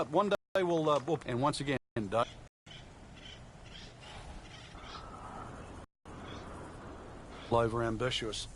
One day we'll and once again, over ambitious.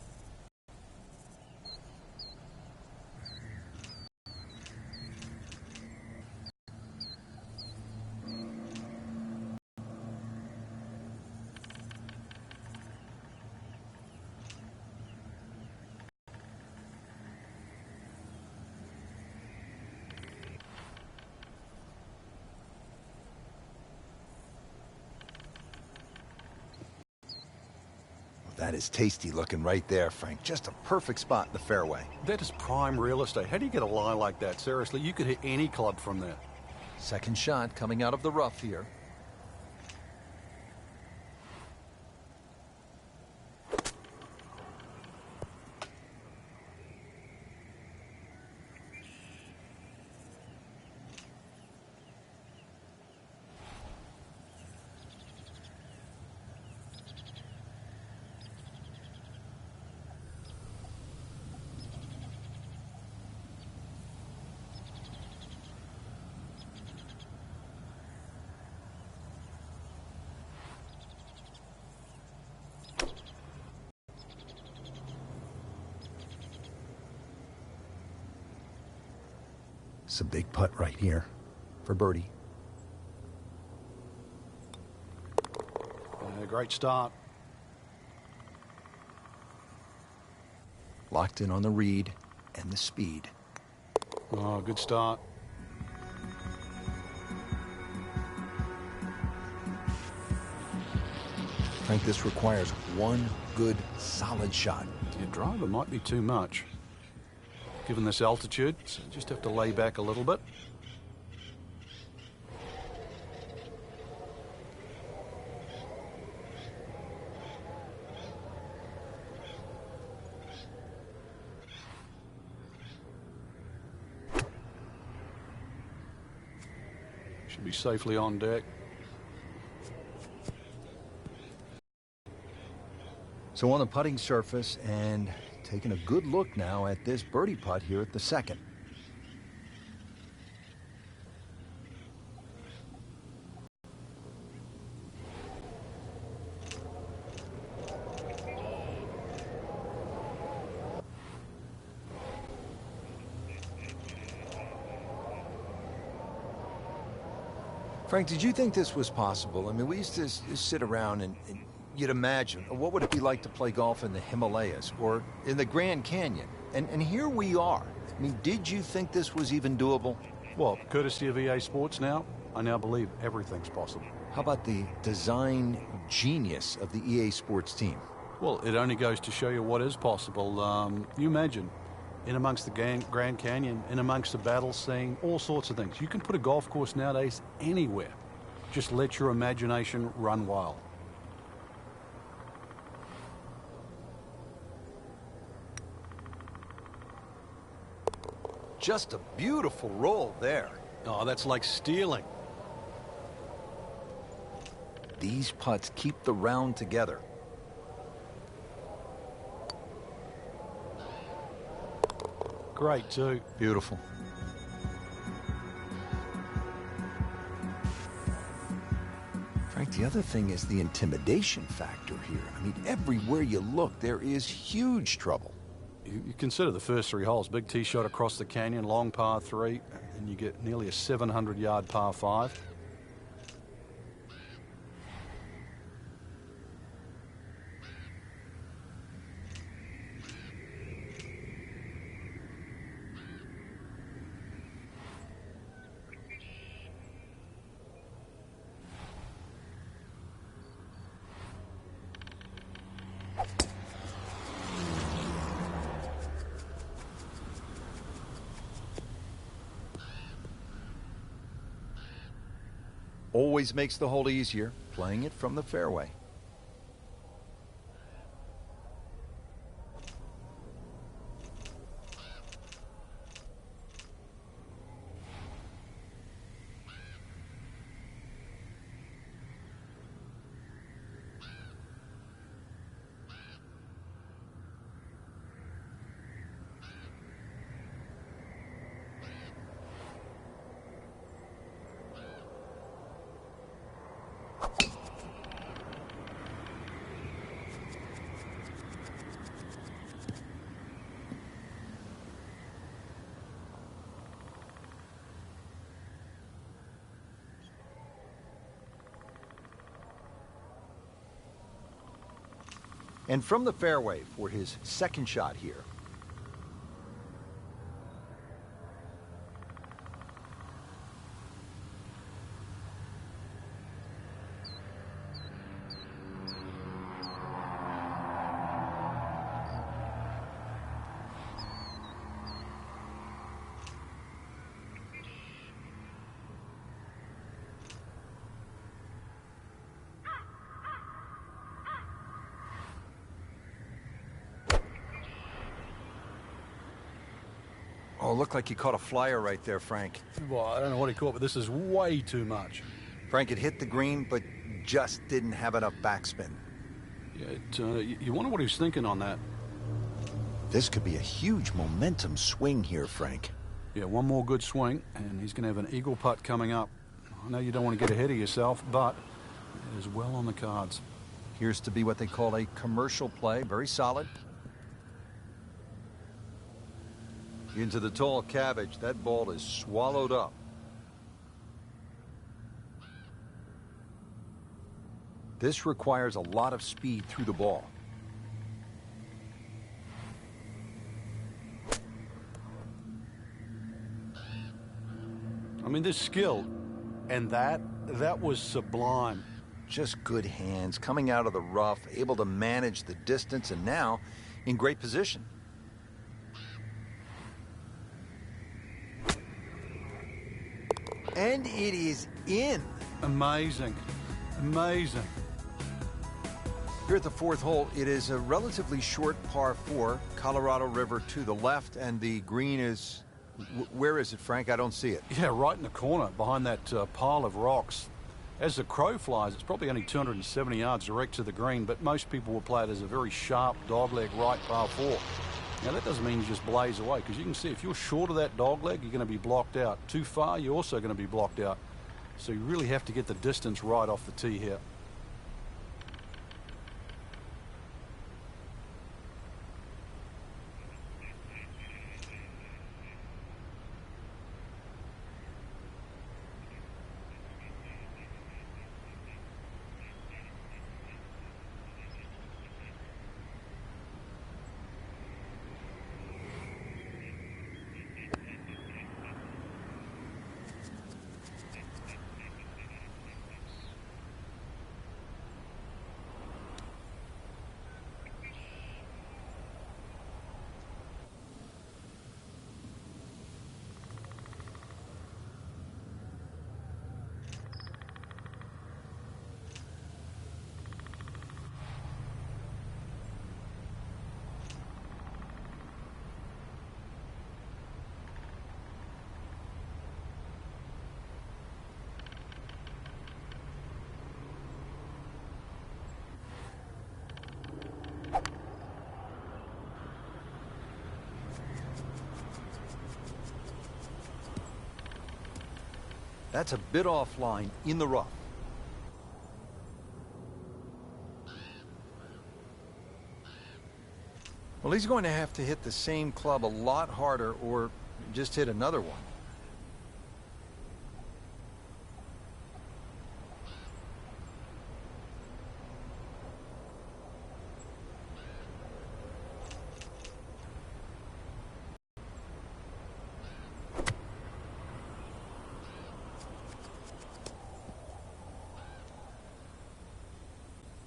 That is tasty looking right there, Frank. Just a perfect spot in the fairway. That is prime real estate. How do you get a lie like that? Seriously, you could hit any club from there. Second shot coming out of the rough here. It's a big putt right here for birdie. Great start. Locked in on the read and the speed. Oh, good start. Frank, this requires one good, solid shot. Your driver might be too much. Given this altitude, so you just have to lay back a little bit. Should be safely on deck. So on the putting surface, and taking a good look now at this birdie putt here at the second. Frank, did you think this was possible? I mean, we used to sit around and you'd imagine, what would it be like to play golf in the Himalayas or in the Grand Canyon? And here we are. I mean, did you think this was even doable? Well, courtesy of EA Sports now, I now believe everything's possible. How about the design genius of the EA Sports team? Well, it only goes to show you what is possible. You imagine, in amongst the Grand Canyon, in amongst the battle scene, all sorts of things. You can put a golf course nowadays anywhere. Just let your imagination run wild. Just a beautiful roll there. Oh, that's like stealing. These putts keep the round together. Great, too. Beautiful. Frank, the other thing is the intimidation factor here. I mean, everywhere you look, there is huge trouble. You consider the first three holes. Big tee shot across the canyon, long par 3, and you get nearly a 700-yard par 5. Always makes the hole easier, playing it from the fairway. And from the fairway for his second shot here. Oh, looked like you caught a flyer right there, Frank. Well, I don't know what he caught, but this is way too much. Frank had hit the green, but just didn't have enough backspin. Yeah, you wonder what he was thinking on that. This could be a huge momentum swing here, Frank. Yeah, one more good swing, and he's going to have an eagle putt coming up. I know you don't want to get ahead of yourself, but it is well on the cards. Here's to be what they call a commercial play. Very solid. Into the tall cabbage. That ball is swallowed up. This requires a lot of speed through the ball. I mean, this skill, and that was sublime. Just good hands, coming out of the rough, able to manage the distance, and now in great position. And it is in. Amazing. Amazing. Here at the fourth hole, it is a relatively short par 4, Colorado River to the left, and the green is... Where is it, Frank? I don't see it. Yeah, right in the corner behind that pile of rocks. As the crow flies, it's probably only 270 yards direct to the green, but most people will play it as a very sharp dogleg right par 4. Now, that doesn't mean you just blaze away, because you can see if you're short of that dogleg, you're going to be blocked out. Too far, you're also going to be blocked out. So you really have to get the distance right off the tee here. That's a bit offline in the rough. Well, he's going to have to hit the same club a lot harder or just hit another one.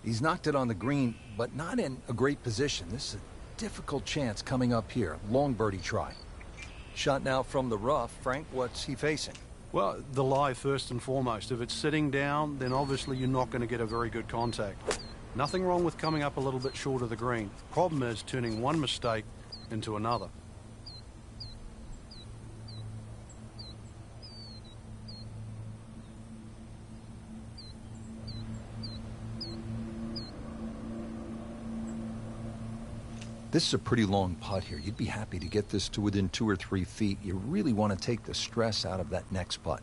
He's knocked it on the green, but not in a great position. This is a difficult chance coming up here. Long birdie try. Shot now from the rough. Frank, what's he facing? Well, the lie first and foremost. If it's sitting down, then obviously you're not going to get a very good contact. Nothing wrong with coming up a little bit short of the green. Problem is turning one mistake into another. This is a pretty long putt here. You'd be happy to get this to within 2 or 3 feet. You really want to take the stress out of that next putt.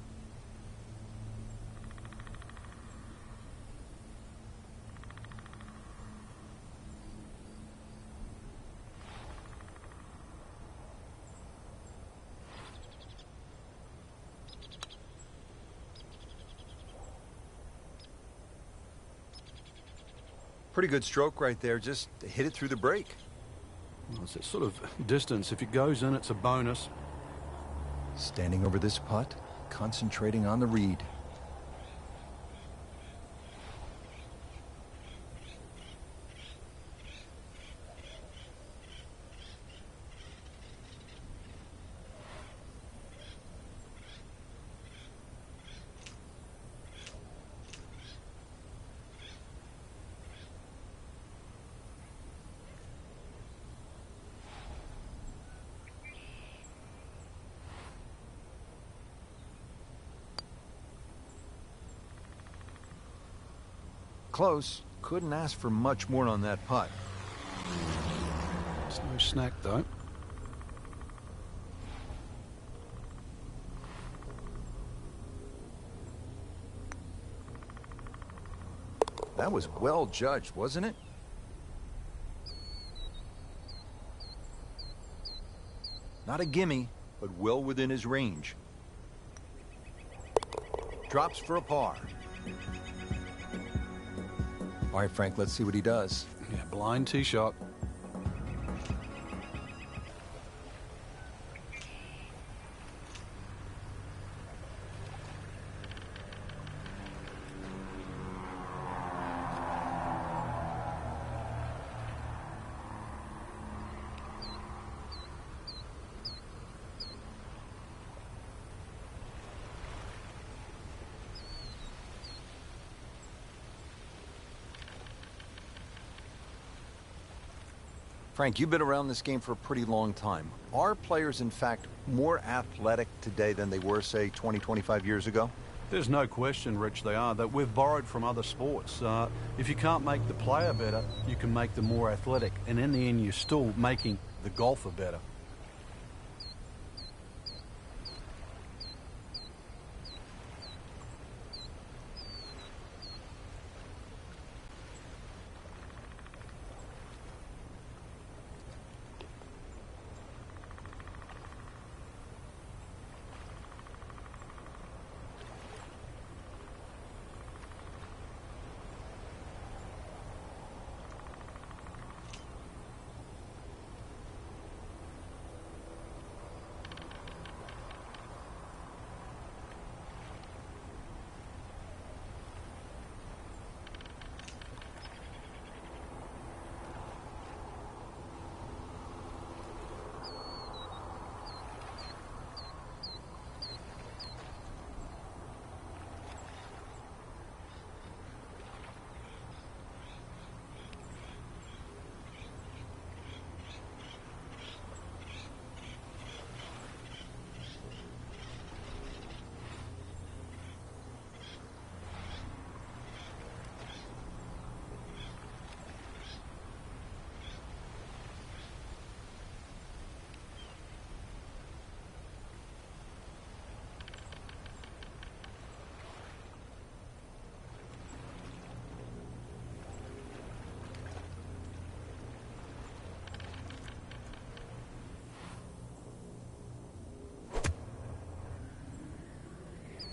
Pretty good stroke right there. Just hit it through the break. Well, it's that sort of distance. If it goes in, it's a bonus. Standing over this putt, concentrating on the read. Close. Couldn't ask for much more on that putt. It's no snack, though. That was well judged, wasn't it? Not a gimme, but well within his range. Drops for a par. All right, Frank, let's see what he does. Yeah, blind tee shot. Frank, you've been around this game for a pretty long time. Are players, in fact, more athletic today than they were, say, 20, 25 years ago? There's no question, Rich, they are. That we've borrowed from other sports. If you can't make the player better, you can make them more athletic. And in the end, you're still making the golfer better.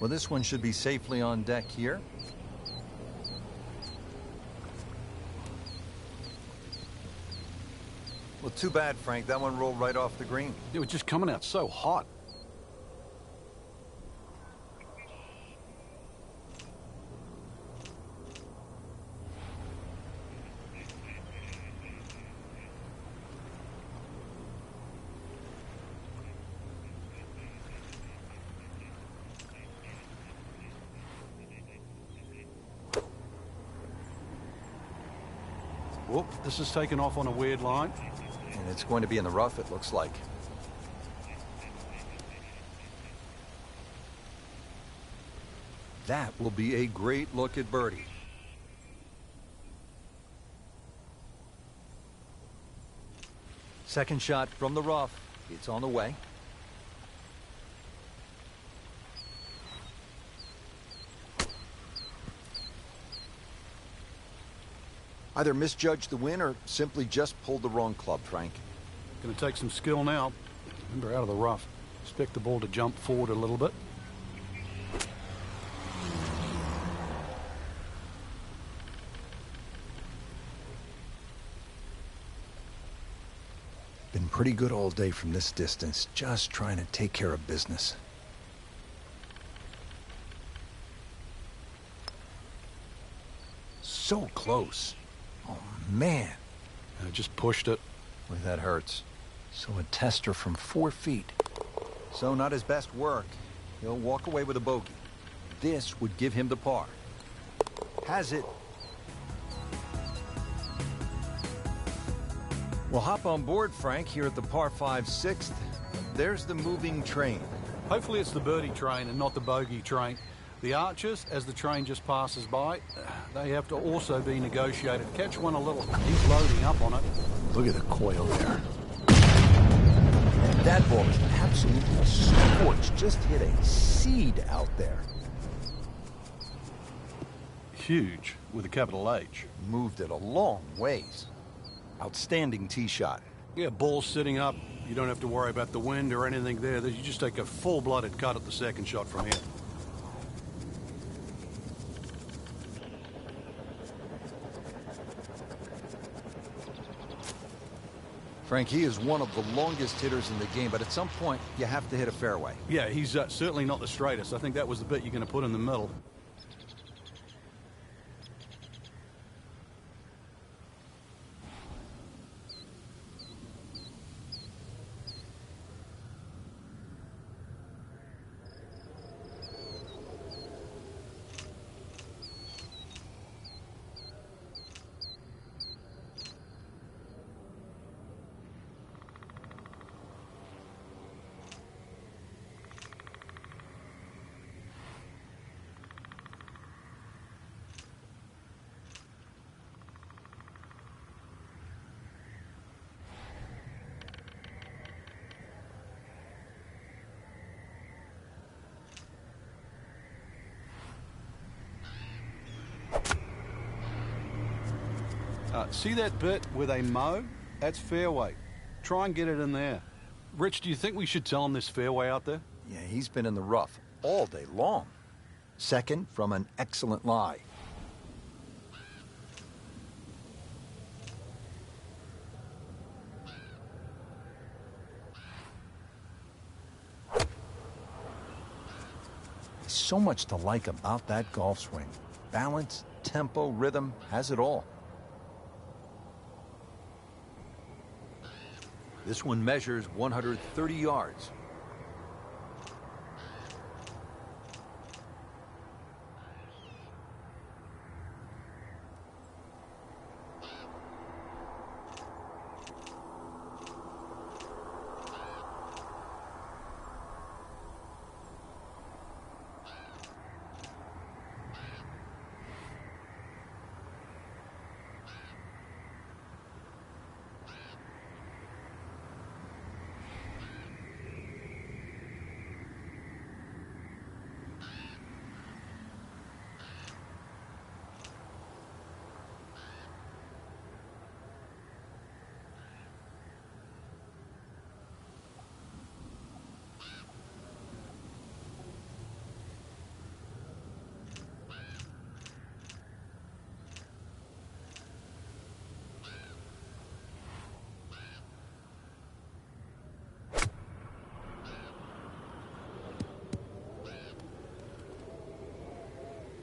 Well, this one should be safely on deck here. Well, too bad, Frank. That one rolled right off the green. It was just coming out so hot. Whoop, this is taken off on a weird line. And it's going to be in the rough, it looks like. That will be a great look at birdie. Second shot from the rough. It's on the way. Either misjudged the win or simply just pulled the wrong club, Frank. Going to take some skill now. Remember, out of the rough. Expect the ball to jump forward a little bit. pretty good all day from this distance, just trying to take care of business. So close. Oh, man. I just pushed it. Boy, that hurts. So a tester from 4 feet. So not his best work. He'll walk away with a bogey. This would give him the par. Has it. Well, hop on board, Frank, here at the par 5 6th. There's the moving train. Hopefully it's the birdie train and not the bogey train. The archers, as the train just passes by, they have to also be negotiated. Catch one a little deep loading up on it. Look at the coil there. And that ball is absolutely scorched. Just hit a seed out there. Huge, with a capital H. Moved it a long ways. Outstanding tee shot. Yeah, ball's sitting up. You don't have to worry about the wind or anything there. You just take a full-blooded cut at the second shot from here. Frank, he is one of the longest hitters in the game, but at some point, you have to hit a fairway. Yeah, he's certainly not the straightest. I think that was the bit you're going to put in the middle. See that bit where they mow? That's fairway. Try and get it in there. Rich, do you think we should tell him there's fairway out there? Yeah, he's been in the rough all day long. Second from an excellent lie. So much to like about that golf swing. Balance, tempo, rhythm, has it all. This one measures 130 yards.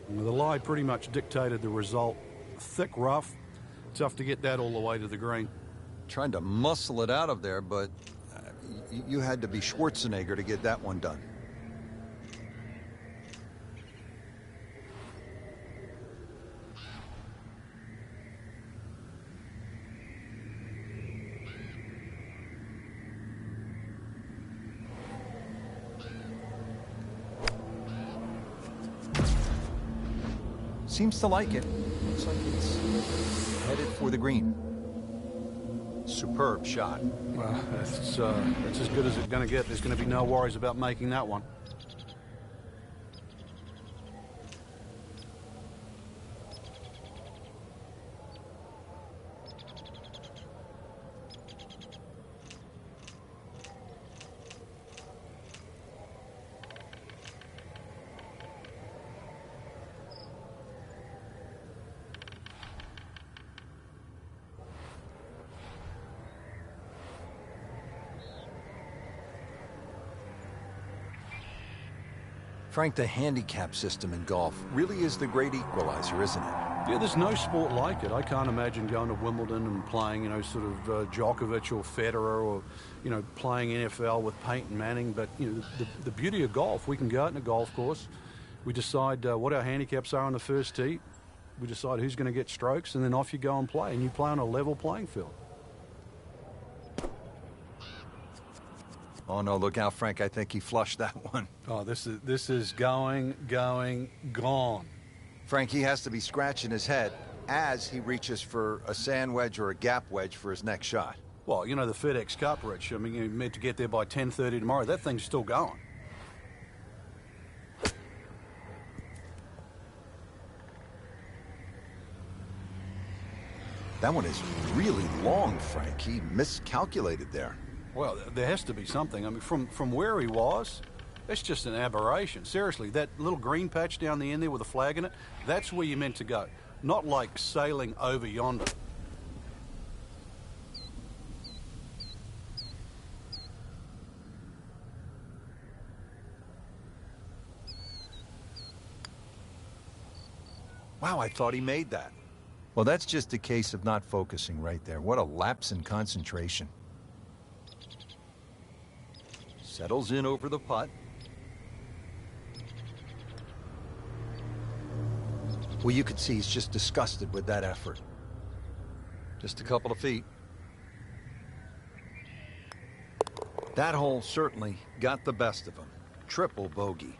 The lie pretty much dictated the result. Thick rough. Tough to get that all the way to the green. Trying to muscle it out of there, but you had to be Schwarzenegger to get that one done. Seems to like it. Looks like it's headed for the green. Superb shot. Well, that's as good as it's going to get. There's going to be no worries about making that one. Frank, the handicap system in golf really is the great equalizer, isn't it? Yeah, there's no sport like it. I can't imagine going to Wimbledon and playing, sort of Djokovic or Federer or, playing NFL with Peyton Manning. But, the beauty of golf, we can go out in a golf course. We decide what our handicaps are on the first tee. We decide who's going to get strokes, and then off you go and play. And you play on a level playing field. Oh, no, look out, Frank. I think he flushed that one. Oh, this is going, gone. Frank, he has to be scratching his head as he reaches for a sand wedge or a gap wedge for his next shot. Well, the FedEx Cup, Rich. I mean, you're meant to get there by 10:30 tomorrow. That thing's still going. That one is really long, Frank. He miscalculated there. Well, there has to be something. I mean, from where he was, that's just an aberration. Seriously, that little green patch down the end there with a flag in it, that's where you're meant to go. Not like sailing over yonder. Wow, I thought he made that. Well, that's just a case of not focusing right there. What a lapse in concentration. Settles in over the putt. Well, you could see he's just disgusted with that effort. Just a couple of feet. That hole certainly got the best of him. Triple bogey.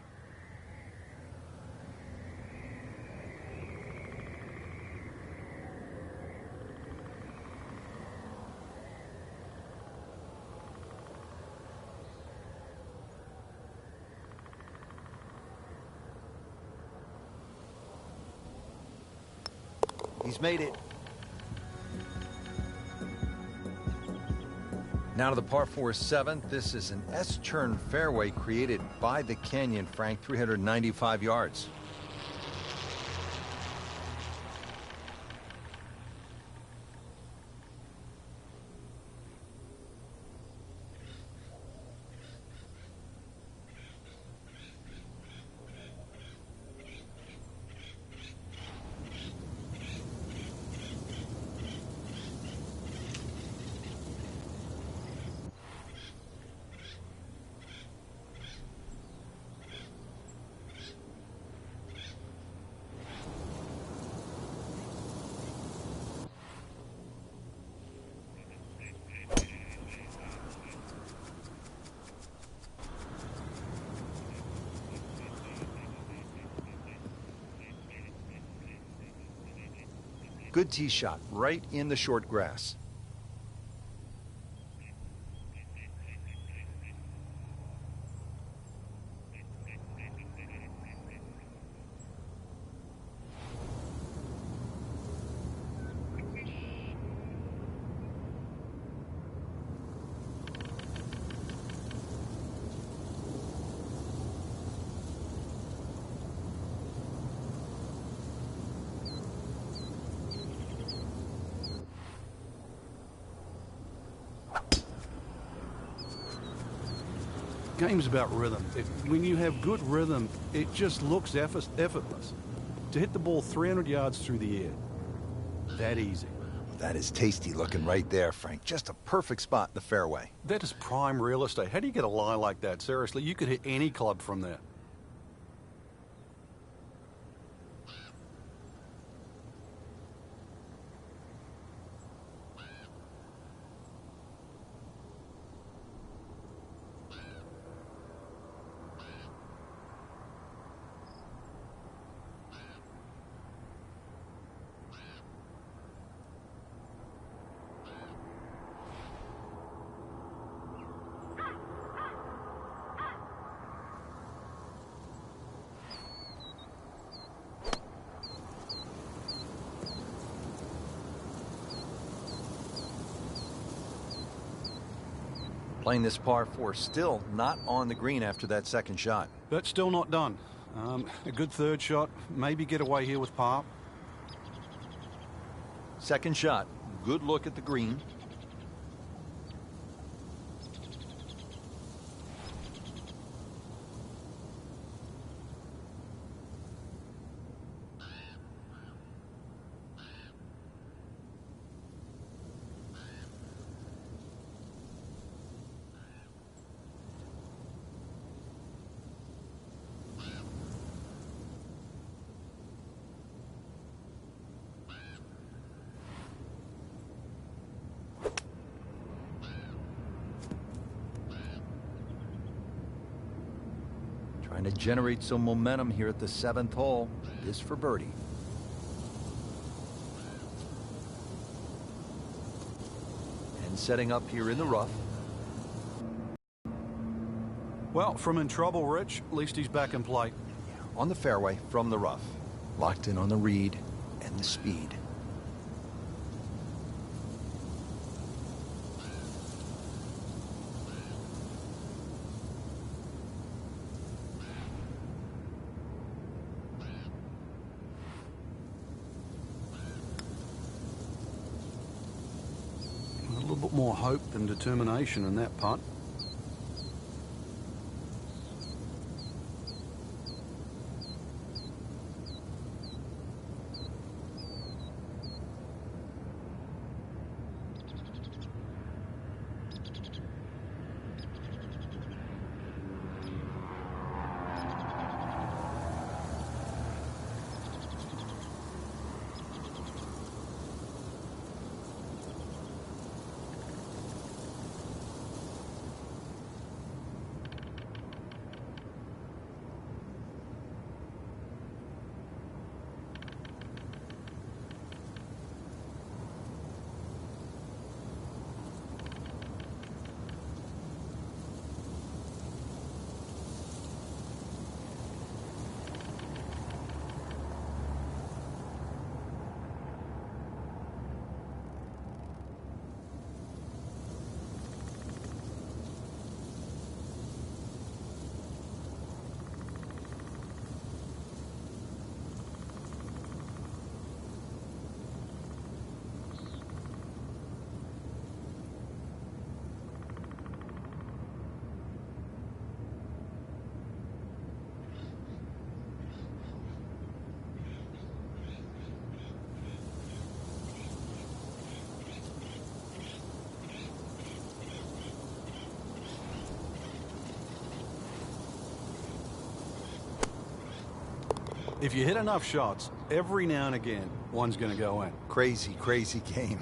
He's made it. Now to the par 4 7th. This is an S-turn fairway created by the canyon, Frank, 395 yards. Good tee shot right in the short grass. Game's about rhythm. When you have good rhythm, it just looks effortless. To hit the ball 300 yards through the air, that easy. That is tasty looking right there, Frank. Just a perfect spot in the fairway. That is prime real estate. How do you get a lie like that? Seriously, you could hit any club from there. Playing this par 4, still not on the green after that second shot. But still not done. A good third shot, maybe get away here with par. Second shot, good look at the green. Trying to generate some momentum here at the 7th hole. This for birdie. And setting up here in the rough. Well, from in trouble, Rich, at least he's back in play. On the fairway from the rough. Locked in on the read and the speed. A little bit more hope than determination in that putt. If you hit enough shots, every now and again, one's going to go in. Crazy, crazy game.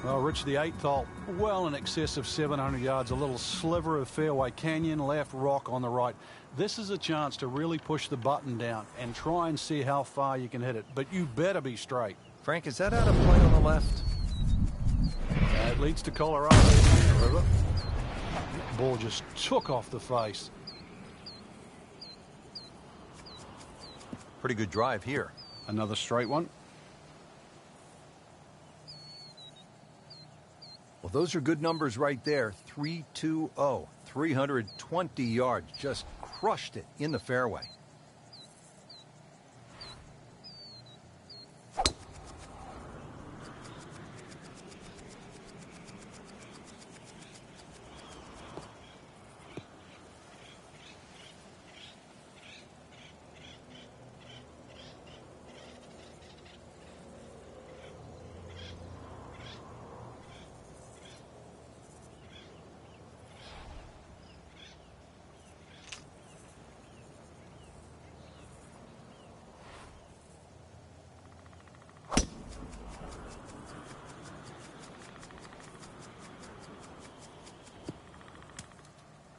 Well, Rich, the 8th hole, well in excess of 700 yards, a little sliver of fairway canyon, left rock on the right. This is a chance to really push the button down and try and see how far you can hit it, but you better be straight. Frank, is that out of play on the left? It leads to Colorado. River. Ball just took off the face. Pretty good drive here. Another straight one. Well, those are good numbers right there. 320, 320 yards. Just crushed it in the fairway.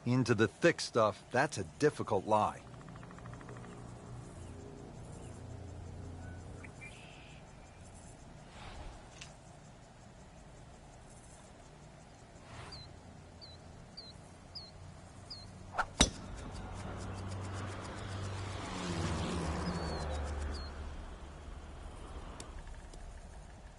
Into the thick stuff, that's a difficult lie.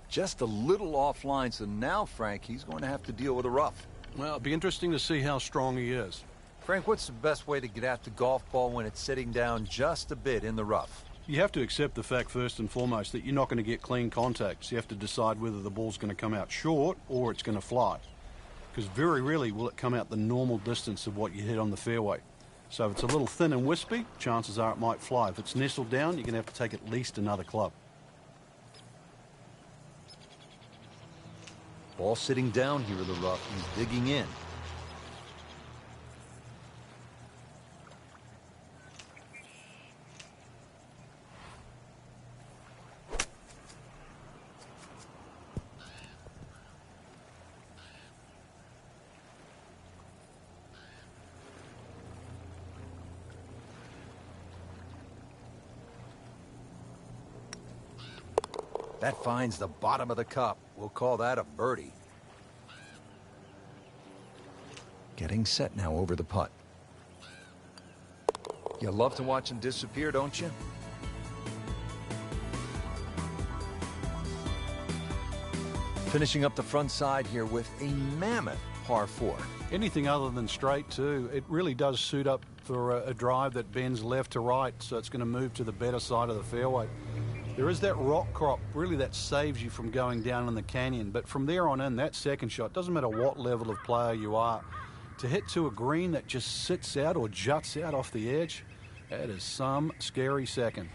Just a little offline, so now, Frank, he's going to have to deal with a rough. Well, it'll be interesting to see how strong he is. Frank, what's the best way to get at the golf ball when it's sitting down just a bit in the rough? You have to accept the fact, first and foremost, that you're not going to get clean contacts. You have to decide whether the ball's going to come out short or it's going to fly. Because very rarely will it come out the normal distance of what you hit on the fairway. So if it's a little thin and wispy, chances are it might fly. If it's nestled down, you're going to have to take at least another club. Ball sitting down here in the rough. He's digging in. That finds the bottom of the cup. We'll call that a birdie. Getting set now over the putt. You love to watch him disappear, don't you? Finishing up the front side here with a mammoth par 4. Anything other than straight, too. It really does suit up for a drive that bends left to right, so it's going to move to the better side of the fairway. There is that rock crop, really, that saves you from going down in the canyon. But from there on in, that second shot, doesn't matter what level of player you are, to hit to a green that just sits out or juts out off the edge, that is some scary second.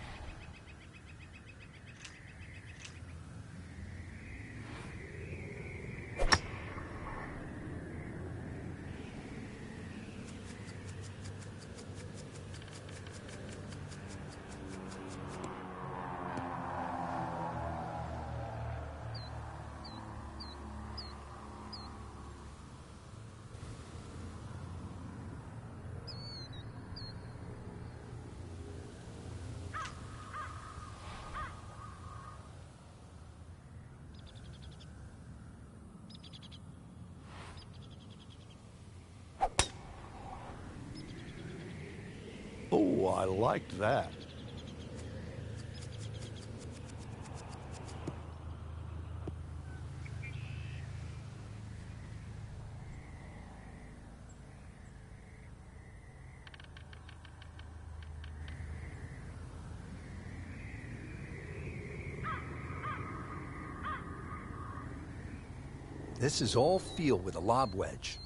Oh, I liked that. This is all feel with a lob wedge.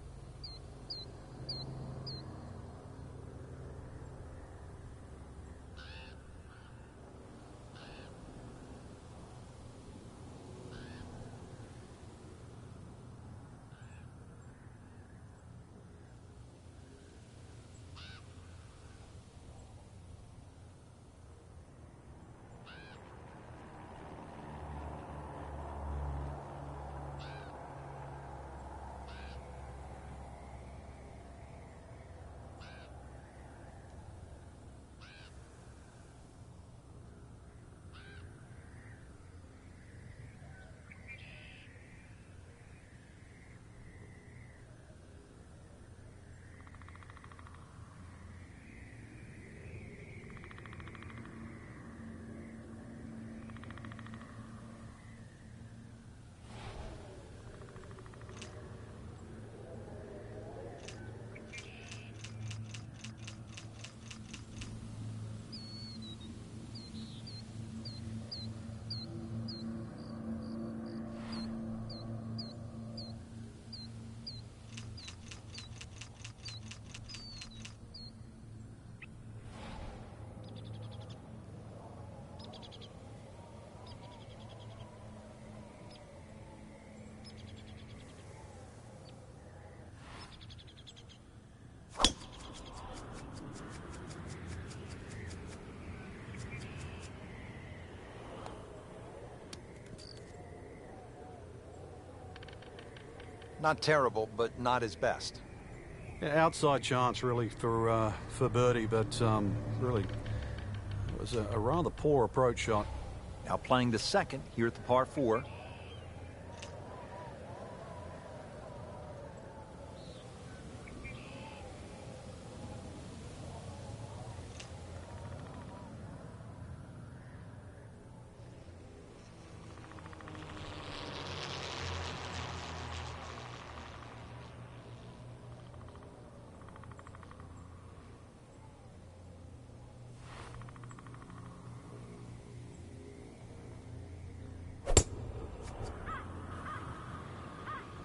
Not terrible, but not his best. Yeah, outside chance, really, for birdie, but really, it was a rather poor approach shot. Now playing the second here at the par 4.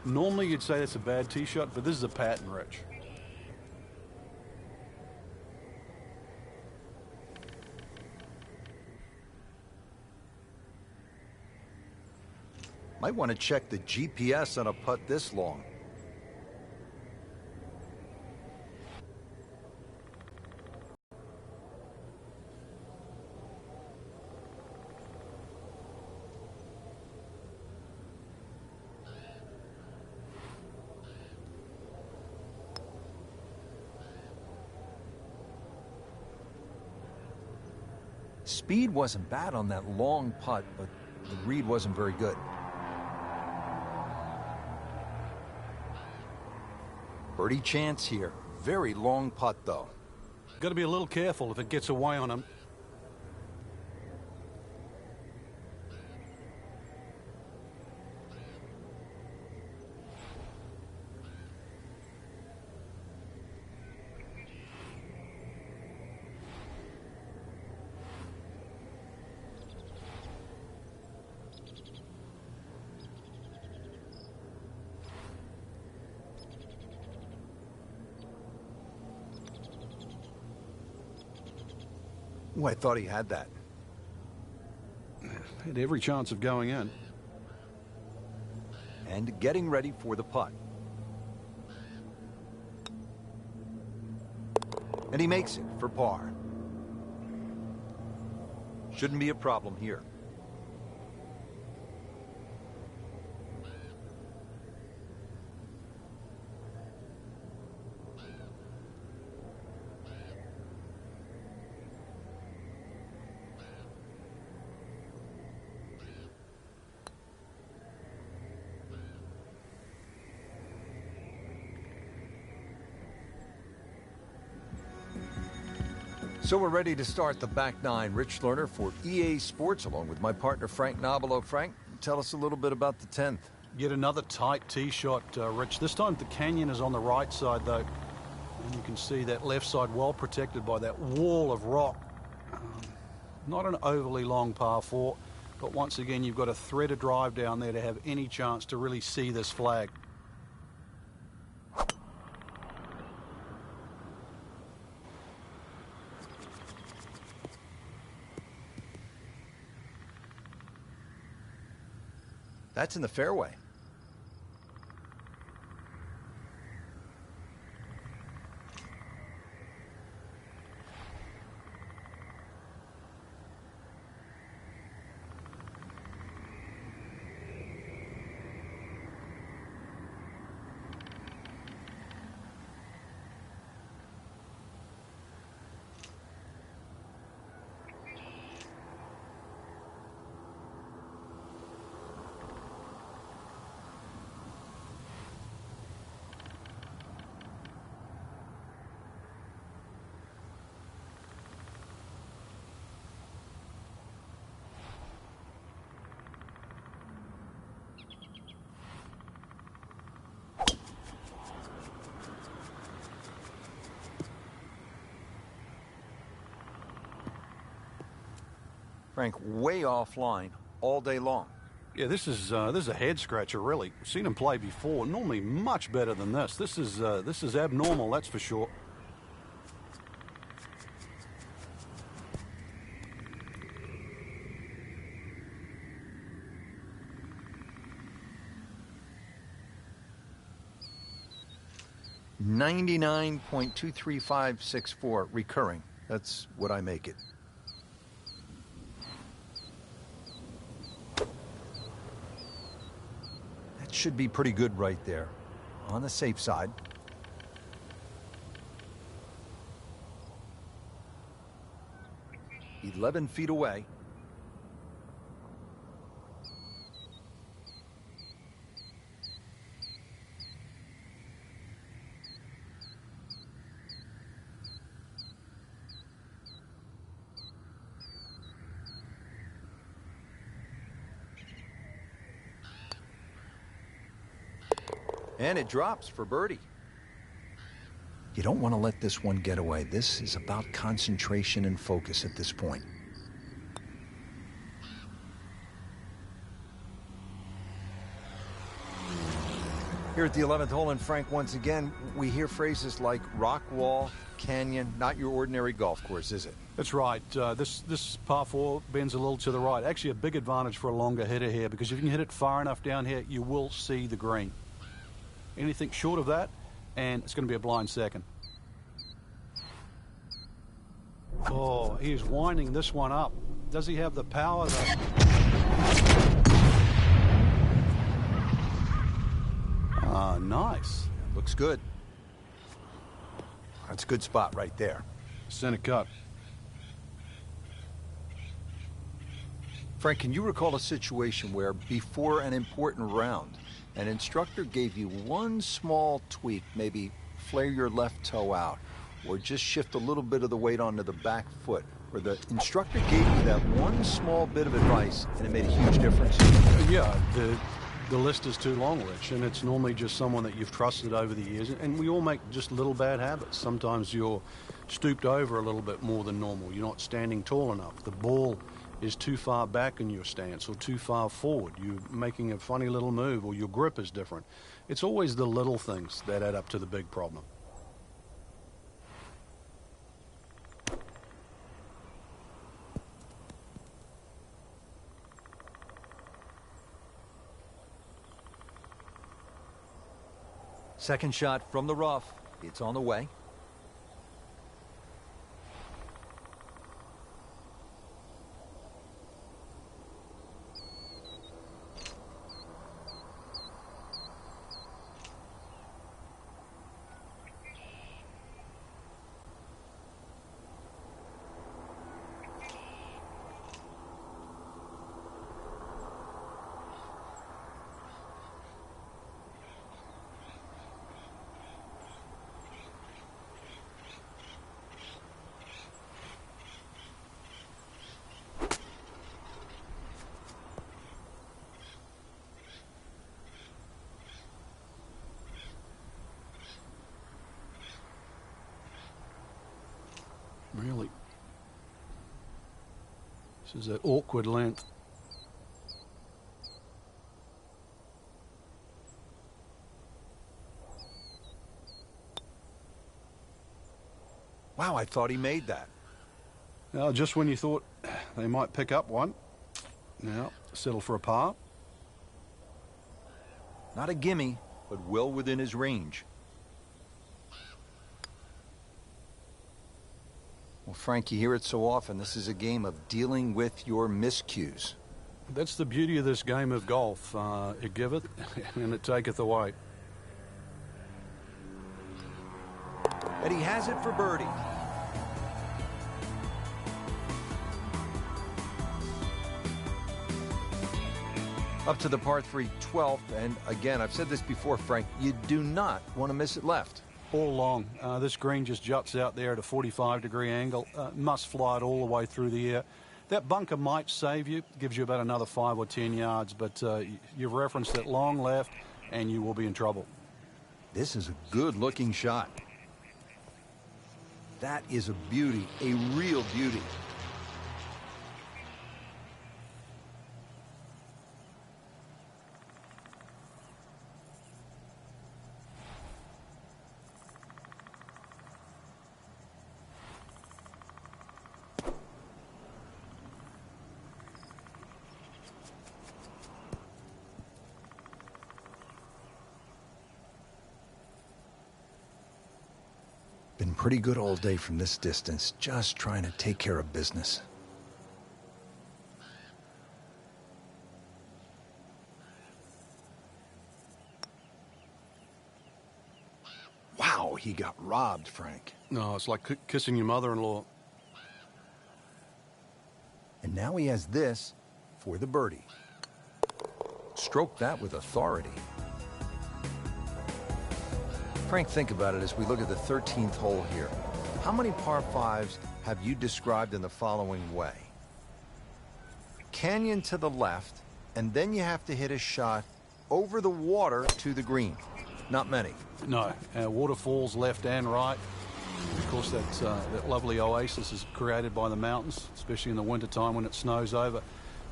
Normally you'd say that's a bad tee shot, but this is a pattern, Rich. Might want to check the GPS on a putt this long. Speed wasn't bad on that long putt, but The read wasn't very good. Birdie chance here. Very long putt, though. Got to be a little careful if it gets away on him. Ooh, I thought he had that. Had every chance of going in. And getting ready for the putt. And he makes it for par. Shouldn't be a problem here. So we're ready to start the back nine. Rich Lerner for EA Sports, along with my partner Frank Nobilo. Frank, tell us a little bit about the 10th. Yet another tight tee shot, Rich. This time the canyon is on the right side, though. And you can see that left side well protected by that wall of rock. Not an overly long par 4, but once again, you've got a threaded drive down there to have any chance to really see this flag. That's in the fairway. Frank, way offline all day long. Yeah, this is a head scratcher, really. Seen him play before. Normally much better than this. This is abnormal, that's for sure. $99.23564 recurring. That's what I make it. Should be pretty good right there. On the safe side. "11 feet away. And it drops for birdie. You don't want to let this one get away. This is about concentration and focus at this point. Here at the 11th hole in Frank, once again, we hear phrases like rock wall, canyon, not your ordinary golf course, is it? That's right. This par 4 bends a little to the right. Actually a big advantage for a longer hitter here, because if you can hit it far enough down here, you will see the green. Anything short of that, and it's going to be a blind second. Oh, he's winding this one up. Does he have the power, though? Ah, nice. Looks good. That's a good spot right there. Center cut. Frank, can you recall a situation where, before an important round, an instructor gave you one small tweak, maybe flare your left toe out, or just shift a little bit of the weight onto the back foot, where the instructor gave you that one small bit of advice and it made a huge difference? Yeah, the list is too long, Rich, and it's normally just someone that you've trusted over the years, and we all make just little bad habits. Sometimes you're stooped over a little bit more than normal. You're not standing tall enough. The ball is too far back in your stance or too far forward. You're making a funny little move, or your grip is different. It's always the little things that add up to the big problem. Second shot from the rough. It's on the way. Really? This is that awkward length. Wow, I thought he made that. Now, just when you thought they might pick up one, now settle for a par. Not a gimme, but well within his range. Well, Frank, you hear it so often. This is a game of dealing with your miscues. That's the beauty of this game of golf. It giveth and it taketh away. And he has it for birdie. Up to the par 3 12th, and again, I've said this before, Frank, you do not want to miss it left. All along. This green just juts out there at a 45-degree angle. Must fly it all the way through the air. That bunker might save you, gives you about another 5 or 10 yards, but you've referenced that long left, and you will be in trouble. This is a good-looking shot. That is a beauty, a real beauty. Been pretty good all day from this distance, just trying to take care of business. Wow, he got robbed, Frank. No, it's like kissing your mother-in-law. And now he has this for the birdie. Stroke that with authority. Frank, think about it as we look at the 13th hole here. How many par 5s have you described in the following way? Canyon to the left, and then you have to hit a shot over the water to the green. Not many. No, waterfalls left and right. Of course, that lovely oasis is created by the mountains, especially in the wintertime when it snows over.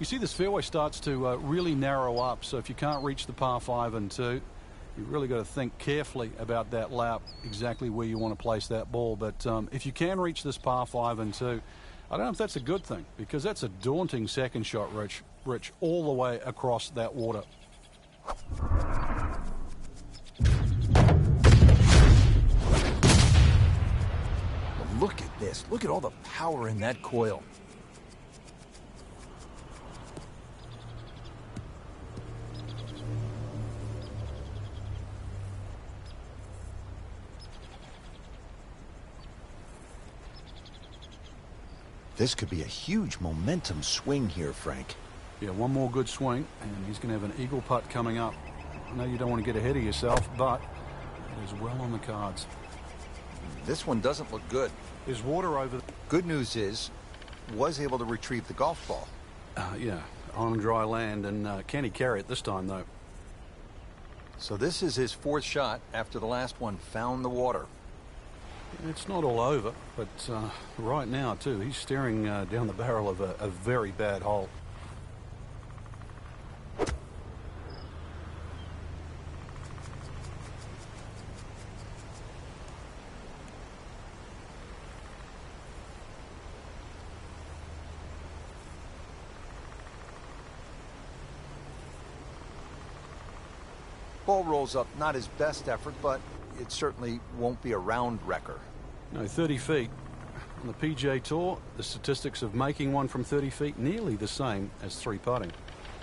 You see this fairway starts to really narrow up, so if you can't reach the par 5 and 2, you've really got to think carefully about that lap, exactly where you want to place that ball. But if you can reach this par 5 and 2, I don't know if that's a good thing, because that's a daunting second shot, Rich, all the way across that water. Well, look at this. Look at all the power in that coil. This could be a huge momentum swing here, Frank. Yeah, one more good swing, and he's going to have an eagle putt coming up. I know you don't want to get ahead of yourself, but it is well on the cards. This one doesn't look good. There's water over... Good news is, was able to retrieve the golf ball. Yeah, on dry land, and can he carry it this time, though? So this is his fourth shot after the last one found the water. It's not all over, but right now, too, he's staring down the barrel of a very bad hole. Ball rolls up, not his best effort, but it certainly won't be a round wrecker. No, 30 feet. On the PGA Tour, the statistics of making one from 30 feet nearly the same as 3 putting.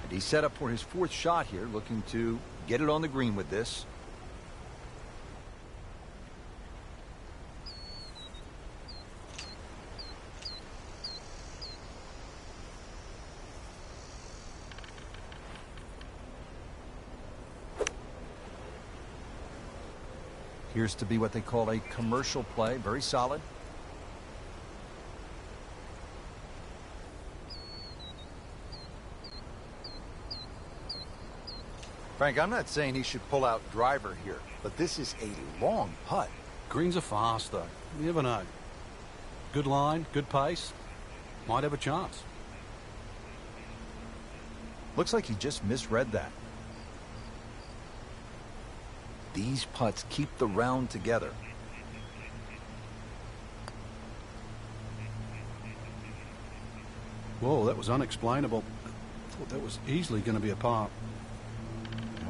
And he's set up for his fourth shot here, looking to get it on the green with this. Appears to be what they call a commercial play. Very solid. Frank, I'm not saying he should pull out driver here, but this is a long putt. Greens are fast, though. You never know. Good line, good pace. Might have a chance. Looks like he just misread that. These putts keep the round together. Whoa, that was unexplainable. I thought that was easily going to be a par.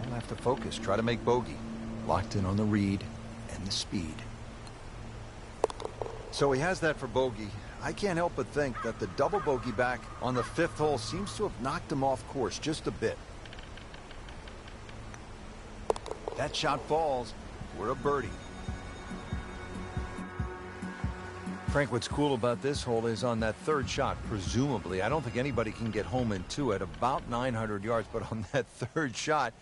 Don't have to focus. Try to make bogey. Locked in on the read and the speed. So he has that for bogey. I can't help but think that the double bogey back on the 5th hole seems to have knocked him off course just a bit. That shot falls. We're a birdie. Frank, what's cool about this hole is on that 3rd shot, presumably, I don't think anybody can get home in 2 at about 900 yards, but on that 3rd shot,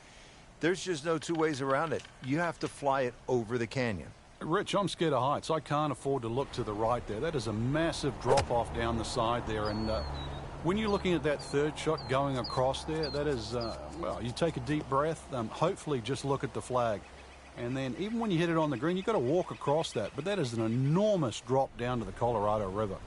there's just no 2 ways around it. You have to fly it over the canyon. Rich, I'm scared of heights. I can't afford to look to the right there. That is a massive drop-off down the side there, and when you're looking at that 3rd shot going across there, that is, well, you take a deep breath, hopefully just look at the flag. And then even when you hit it on the green, you've got to walk across that. But that is an enormous drop down to the Colorado River.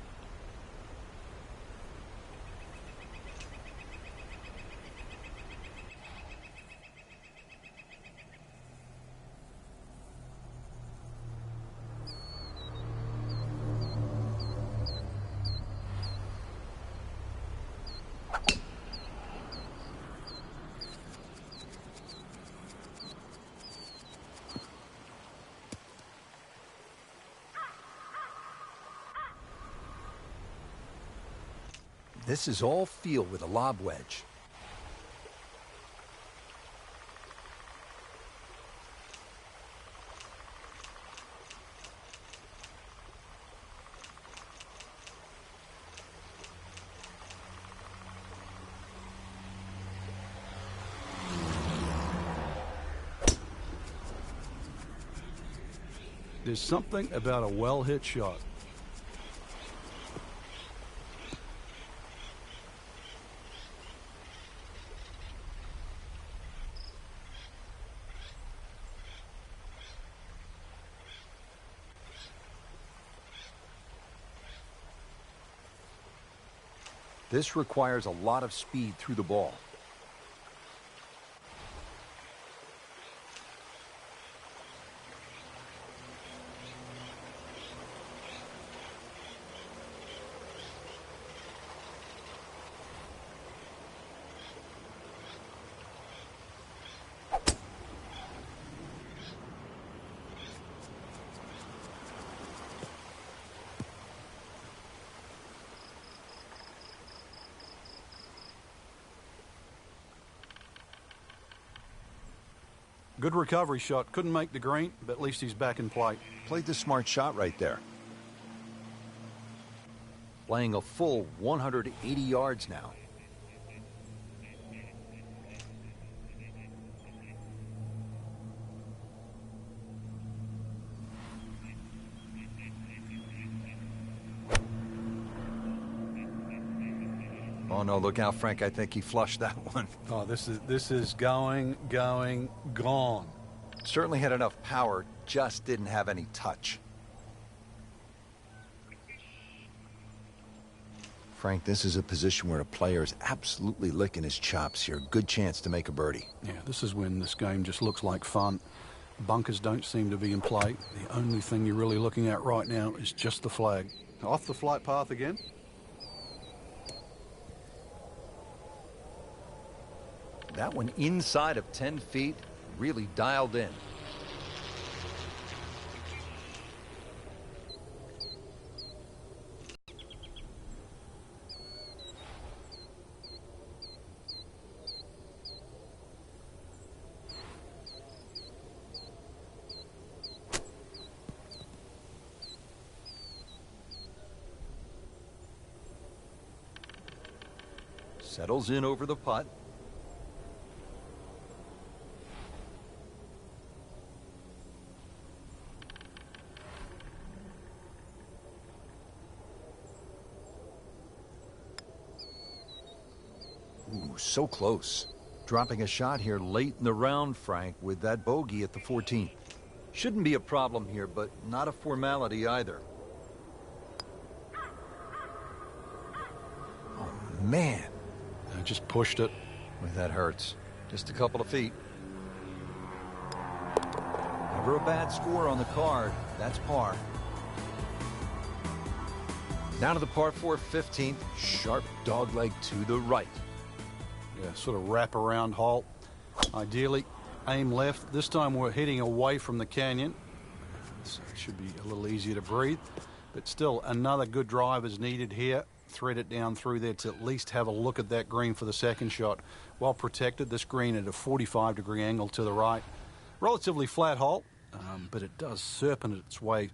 This is all feel with a lob wedge. There's something about a well-hit shot. This requires a lot of speed through the ball. Good recovery shot. Couldn't make the green, but at least he's back in play. Played the smart shot right there. Playing a full 180 yards now. Oh, no, look out, Frank. I think he flushed that one. Oh, this is going, gone. Certainly had enough power, just didn't have any touch. Frank, this is a position where a player is absolutely licking his chops here. Good chance to make a birdie. Yeah, this is when this game just looks like fun. Bunkers don't seem to be in play. The only thing you're really looking at right now is just the flag. Off the flight path again. That one inside of 10 feet, really dialed in. Settles in over the putt. Ooh, so close. Dropping a shot here late in the round, Frank, with that bogey at the 14th. Shouldn't be a problem here, but not a formality either. Oh, man. I just pushed it. Boy, that hurts. Just a couple of feet. Never a bad score on the card. That's par. Down to the par 4 15th. Sharp dogleg to the right. Yeah, sort of wrap around hole. Ideally, aim left. This time we're heading away from the canyon. So it should be a little easier to breathe. But still, another good drive is needed here. Thread it down through there to at least have a look at that green for the second shot. Well protected, this green at a 45-degree angle to the right. Relatively flat hole, but it does serpent its way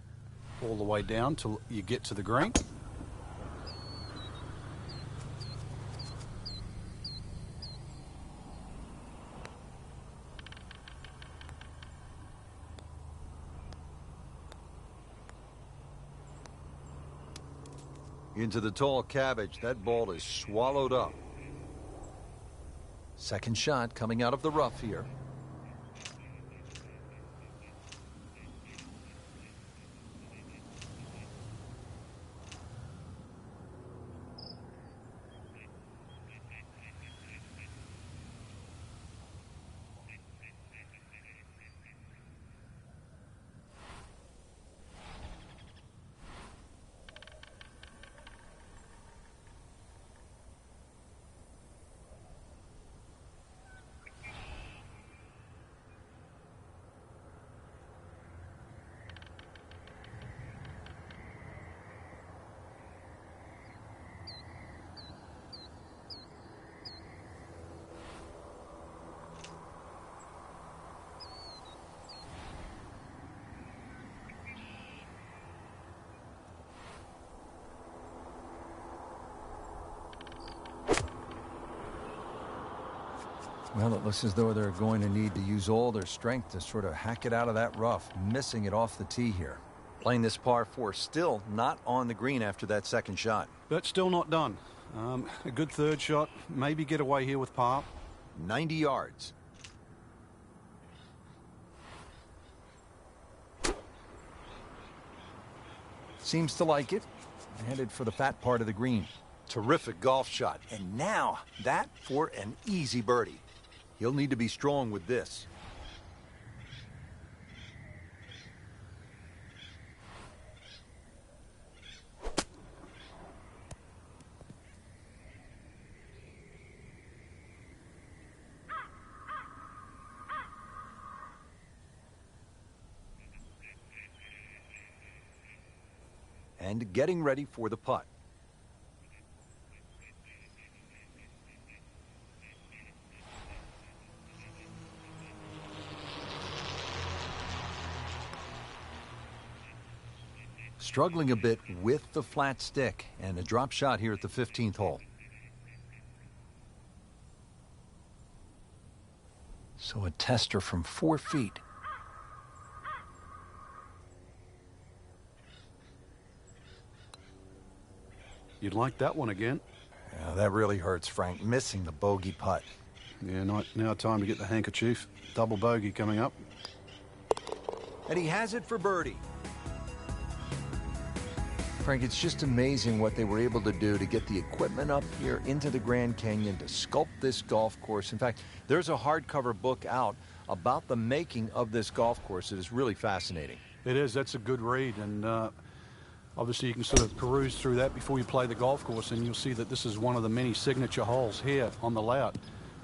all the way down till you get to the green. Into the tall cabbage. That ball is swallowed up. Second shot coming out of the rough here. Well, it looks as though they're going to need to use all their strength to sort of hack it out of that rough, missing it off the tee here. Playing this par 4, still not on the green after that second shot. But still not done. A good third shot, maybe get away here with par. 90 yards. Seems to like it. Headed for the fat part of the green. Terrific golf shot. And now, that for an easy birdie. He'll need to be strong with this. And getting ready for the putt. Struggling a bit with the flat stick, and a drop shot here at the 15th hole. So a tester from 4 feet. You'd like that one again. Yeah, that really hurts, Frank, missing the bogey putt. Yeah, now time to get the handkerchief. Double bogey coming up. And he has it for birdie. Frank, it's just amazing what they were able to do to get the equipment up here into the Grand Canyon to sculpt this golf course. In fact, there's a hardcover book out about the making of this golf course. It is really fascinating. It is. That's a good read. And obviously you can sort of peruse through that before you play the golf course, and you'll see that this is one of the many signature holes here on the layout.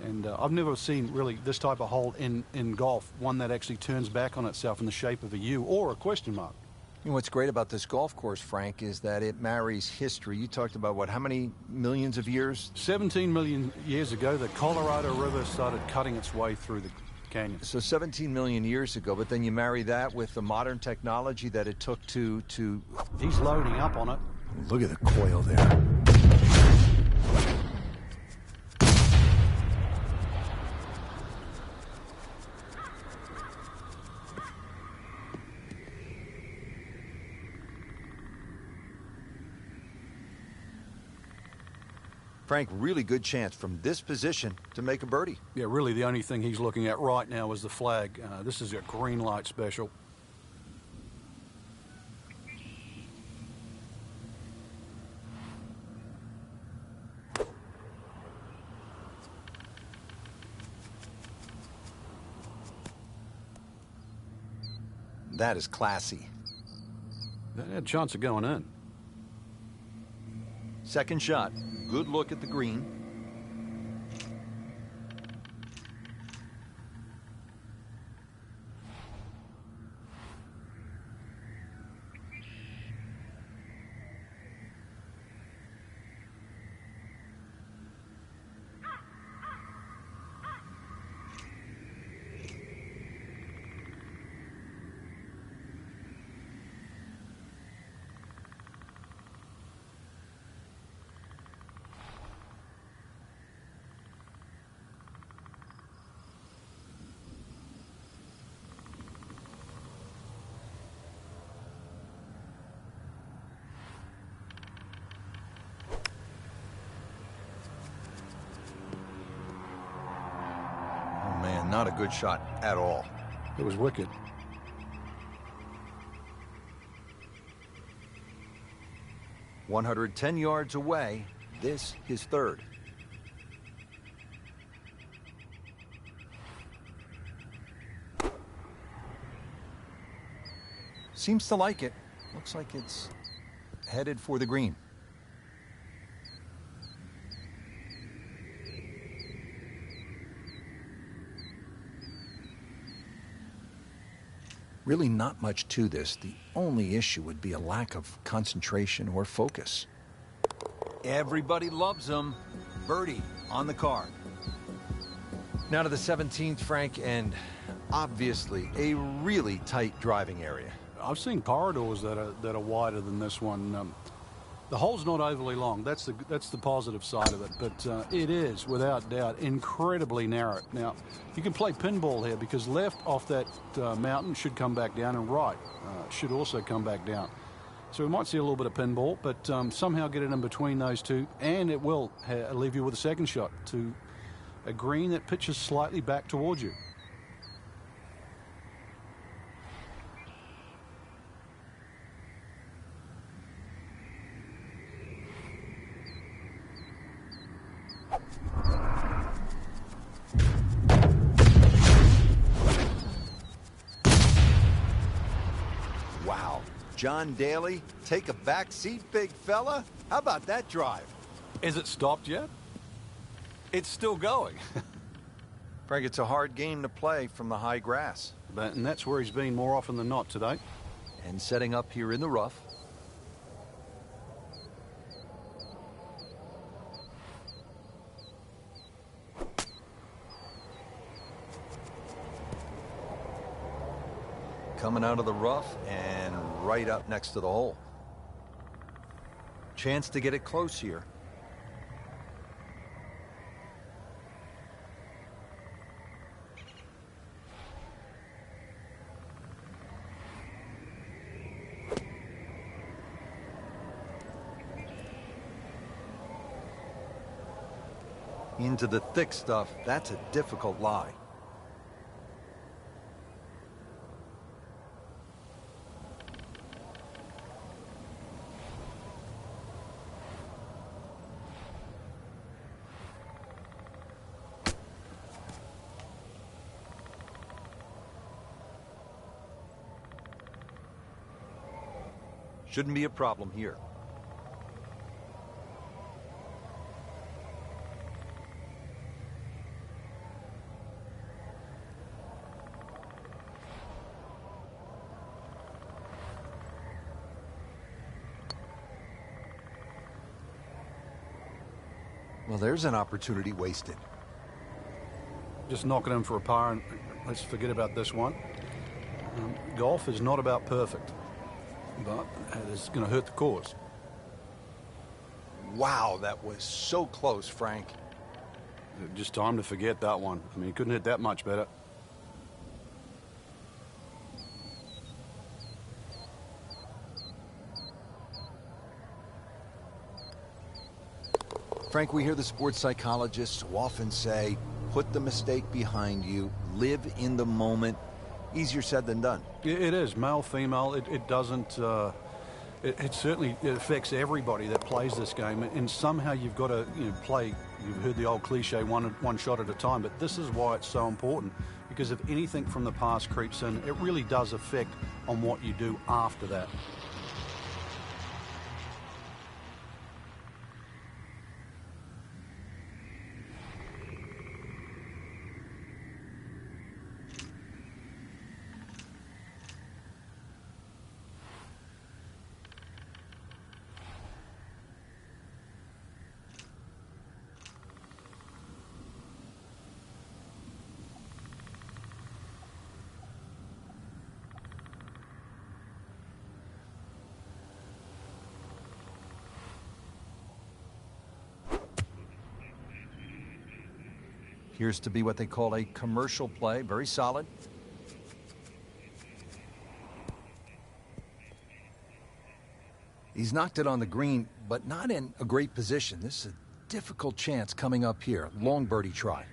And I've never seen really this type of hole in golf, one that actually turns back on itself in the shape of a U or a question mark. You know, what's great about this golf course, Frank, is that it marries history. You talked about, what, how many millions of years? 17 million years ago, the Colorado River started cutting its way through the canyon. So 17 million years ago, but then you marry that with the modern technology that it took to... He's loading up on it. Look at the coil there. Frank, really good chance from this position to make a birdie. Yeah, really the only thing he's looking at right now is the flag. This is a green light special. That is classy. That had a chance of going in. Second shot. Good look at the green. Not a good shot at all. It was wicked. "110 yards away, this his third. Seems to like it. Looks like it's headed for the green. Really not much to this. The only issue would be a lack of concentration or focus. Everybody loves them. Birdie on the card. Now to the 17th, Frank, and obviously a really tight driving area. I've seen corridors that are wider than this one. The hole's not overly long. That's the positive side of it. But it is, without doubt, incredibly narrow. Now, you can play pinball here because left off that mountain should come back down, and right should also come back down. So we might see a little bit of pinball, but somehow get it in between those two, and it will leave you with a second shot to a green that pitches slightly back towards you. John Daly, take a back seat, big fella. How about that drive? Is it stopped yet? It's still going. Frank, it's a hard game to play from the high grass. And that's where he's been more often than not today. And setting up here in the rough. Coming out of the rough and right up next to the hole. Chance to get it close here. Into the thick stuff, that's a difficult lie. Shouldn't be a problem here. Well, there's an opportunity wasted. Just knock it in for a par and let's forget about this one. Golf is not about perfect, but it's going to hurt the cause. Wow, that was so close, Frank. Just time to forget that one. I mean, he couldn't hit that much better. Frank, we hear the sports psychologists so often say, put the mistake behind you, live in the moment. Easier said than done. It is, male, female, it doesn't, it certainly affects everybody that plays this game, and somehow you've got to play, you've heard the old cliche, one shot at a time, but this is why it's so important, because if anything from the past creeps in, it really does affect on what you do after that. Appears to be what they call a commercial play. Very solid. He's knocked it on the green, but not in a great position. This is a difficult chance coming up here. Long birdie try.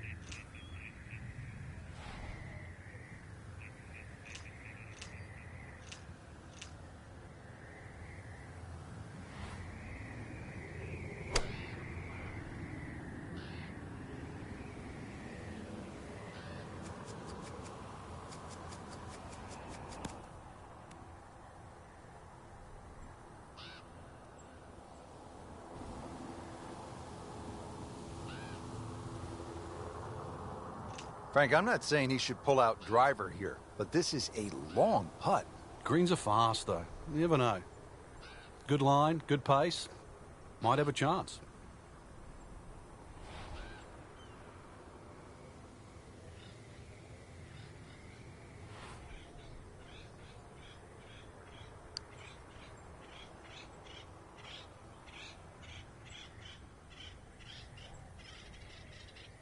Frank, I'm not saying he should pull out driver here, but this is a long putt. Greens are fast, though. You never know. Good line, good pace. Might have a chance.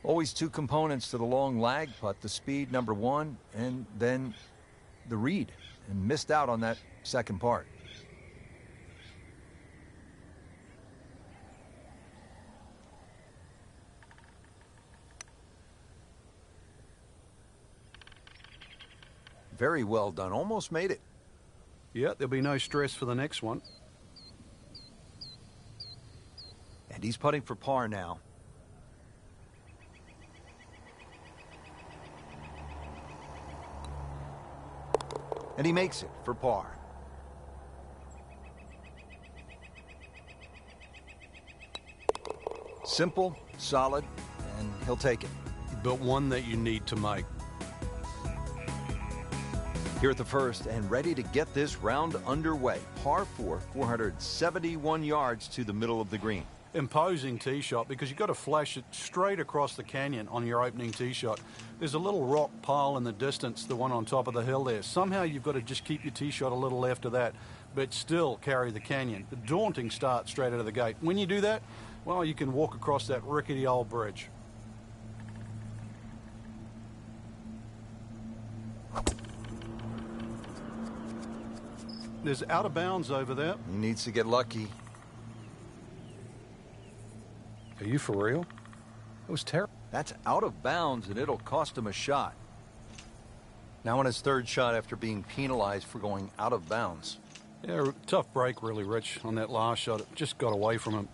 Always two components to the long lag putt, the speed, number one, and then the read, and missed out on that second part. Very well done, almost made it. Yeah, there'll be no stress for the next one. And he's putting for par now. And he makes it for par. Simple, solid, and he'll take it. But one that you need to make. Here at the first and ready to get this round underway. Par 4, 471 yards to the middle of the green. Imposing tee shot because you've got to flash it straight across the canyon on your opening tee shot. There's a little rock pile in the distance, the one on top of the hill there. Somehow you've got to just keep your tee shot a little left of that, but still carry the canyon. A daunting start straight out of the gate. When you do that, well, you can walk across that rickety old bridge. There's out of bounds over there. He needs to get lucky. Are you for real? It was terrible. That's out of bounds, and it'll cost him a shot. Now on his third shot after being penalized for going out of bounds. Yeah, tough break, really, Rich, on that last shot. It just got away from him.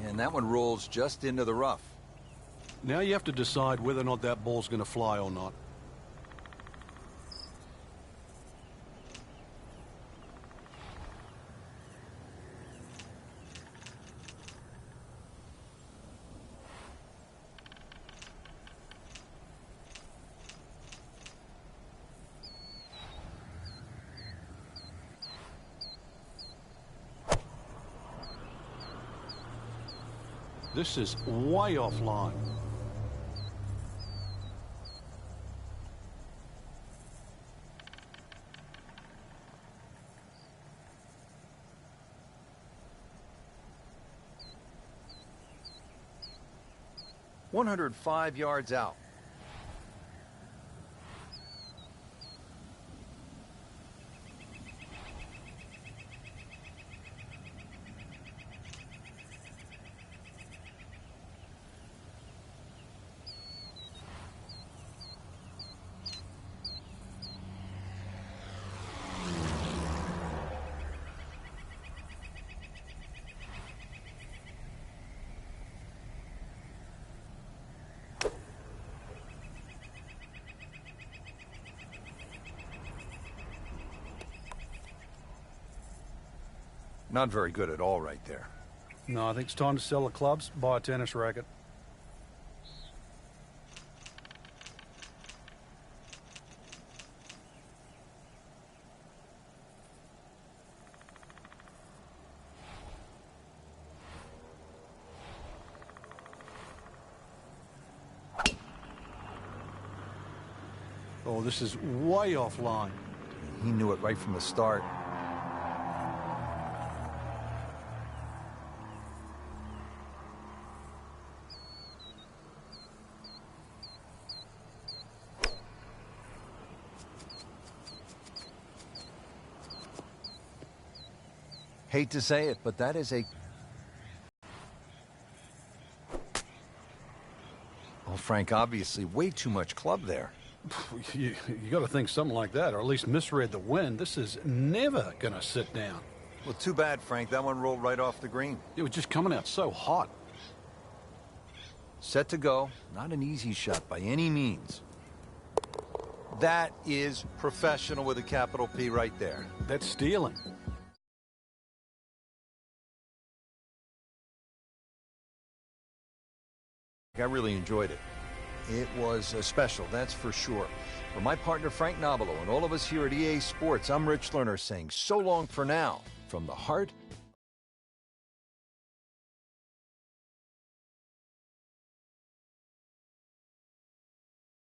And that one rolls just into the rough. Now you have to decide whether or not that ball's going to fly or not. This is way offline. "105 yards out. Not very good at all right there. No, I think it's time to sell the clubs, buy a tennis racket. Oh, this is way offline. He knew it right from the start. Hate to say it, but that is a... Well, Frank, obviously way too much club there. You got to think something like that, or at least misread the wind. This is never going to sit down. Well, too bad, Frank. That one rolled right off the green. It was just coming out so hot. Set to go. Not an easy shot by any means. That is professional with a capital P right there. That's stealing. I really enjoyed it. It was special, that's for sure. For my partner Frank Nobilo and all of us here at EA Sports, I'm Rich Lerner saying so long for now from the heart